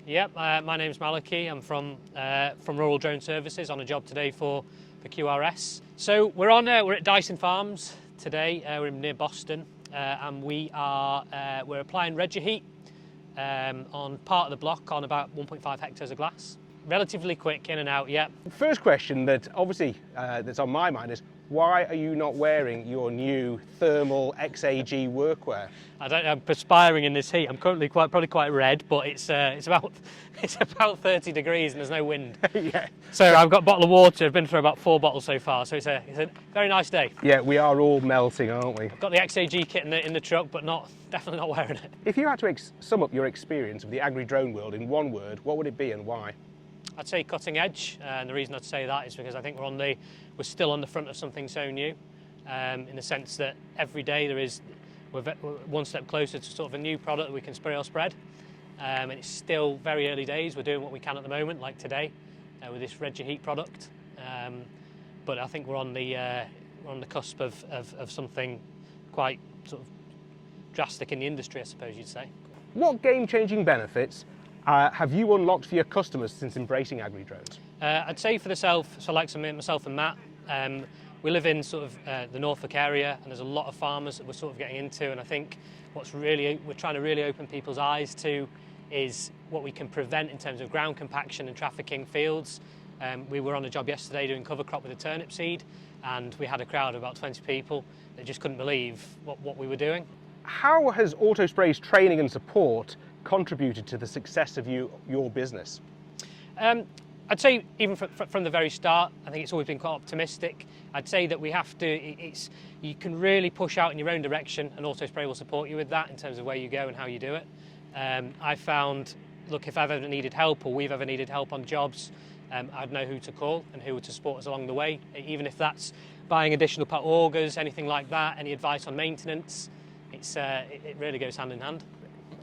Yep, my name's Malachey. I'm from Rural Drone Services on a job today for QRS. So we're at Dyson Farms today. We're near Boston, and we're applying Regiheat on part of the block on about 1.5 hectares of glass. Relatively quick, in and out. Yep. First question that obviously that's on my mind is, why are you not wearing your new thermal XAG workwear? I'm perspiring in this heat. I'm currently probably quite red, but it's about 30 degrees and there's no wind. Yeah. So I've got a bottle of water. I've been through about 4 bottles so far. So it's a very nice day. Yeah, we are all melting, aren't we? I've got the XAG kit in the truck, but definitely not wearing it. If you had to sum up your experience of the agri-drone world in one word, what would it be and why? I'd say cutting edge, and the reason I'd say that is because I think we're still on the front of something so new, in the sense that every day we're one step closer to sort of a new product that we can spray or spread, and it's still very early days. We're doing what we can at the moment, like today, with this Regiheat product, but I think we're on the cusp of something quite sort of drastic in the industry, I suppose you'd say. What game-changing benefits have you unlocked for your customers since embracing agri drones? I'd say for myself and Matt, we live in sort of the Norfolk area, and there's a lot of farmers that we're sort of getting into, and I think we're trying to really open people's eyes to is what we can prevent in terms of ground compaction and trafficking fields. We were on a job yesterday doing cover crop with a turnip seed, and we had a crowd of about 20 people that just couldn't believe what we were doing. How has Autospray's training and support contributed to the success of your business? I'd say even from the very start, I think it's always been quite optimistic. I'd say that you can really push out in your own direction, and Autospray will support you with that in terms of where you go and how you do it. I found, look, if I've ever needed help or we've ever needed help on jobs, I'd know who to call and who to support us along the way, even if that's buying additional augers, anything like that, any advice on maintenance. It really goes hand in hand.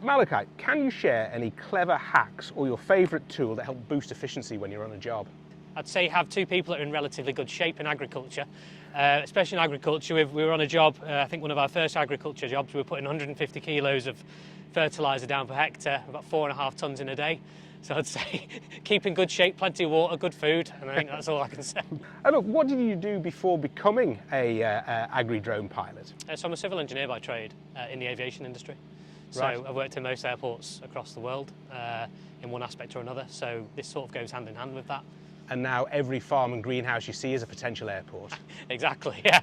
Malachey, can you share any clever hacks or your favourite tool that help boost efficiency when you're on a job? I'd say have 2 people that are in relatively good shape in agriculture, especially in agriculture. We were on a job, I think one of our first agriculture jobs, we were putting 150 kilos of fertiliser down per hectare, about 4.5 tonnes in a day. So I'd say keep in good shape, plenty of water, good food, and I think that's all I can say. And look, what did you do before becoming a agri-drone pilot? So I'm a civil engineer by trade in the aviation industry. So Right. I've worked in most airports across the world in one aspect or another, so this sort of goes hand in hand with that. And now every farm and greenhouse you see is a potential airport. Exactly, yeah.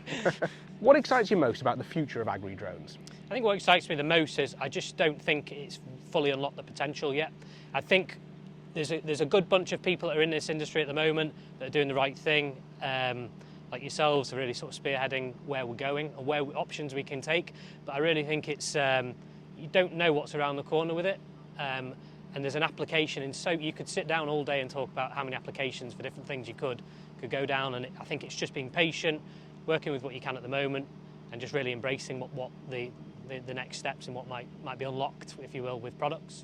What excites you most about the future of agri drones? I think what excites me the most is I just don't think it's fully unlocked the potential yet. I think there's a good bunch of people that are in this industry at the moment that are doing the right thing, like yourselves, are really sort of spearheading where we're going and options we can take. But I really think you don't know what's around the corner with it, and there's an application you could sit down all day and talk about how many applications for different things you could go down, and I think it's just being patient, working with what you can at the moment, and just really embracing what the next steps and what might be unlocked, if you will, with products.